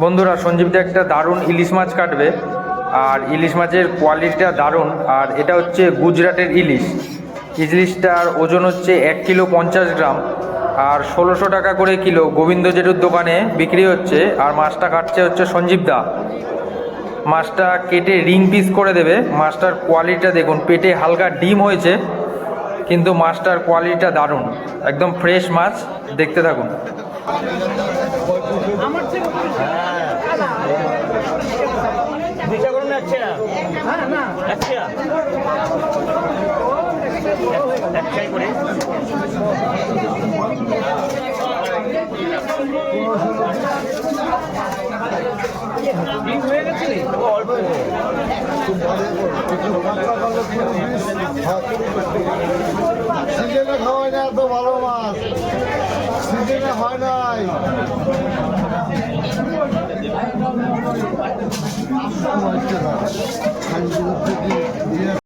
বন্ধুরা, সঞ্জীবদা একটা দারুণ ইলিশ মাছ কাটবে। আর ইলিশ মাছের কোয়ালিটিটা দারুণ। আর এটা হচ্ছে গুজরাটের ইলিশ। ইলিশটার ওজন হচ্ছে 1 কিলো 50 গ্রাম। আর 1600 টাকা করে কিলো গোবিন্দ জেঠুর দোকানে বিক্রি হচ্ছে। আর মাছটা কাটছে হচ্ছে সঞ্জীবদা। মাছটা কেটে রিং পিস করে দেবে। মাছটার কোয়ালিটিটা দেখুন, পেটে হালকা ডিম হয়েছে, কিন্তু মাছটার কোয়ালিটিটা দারুণ, একদম ফ্রেশ মাছ। দেখতে থাকুন। সিজনে খাওয়াই না এত ভালো মাছ, সিজনে হয় নাই।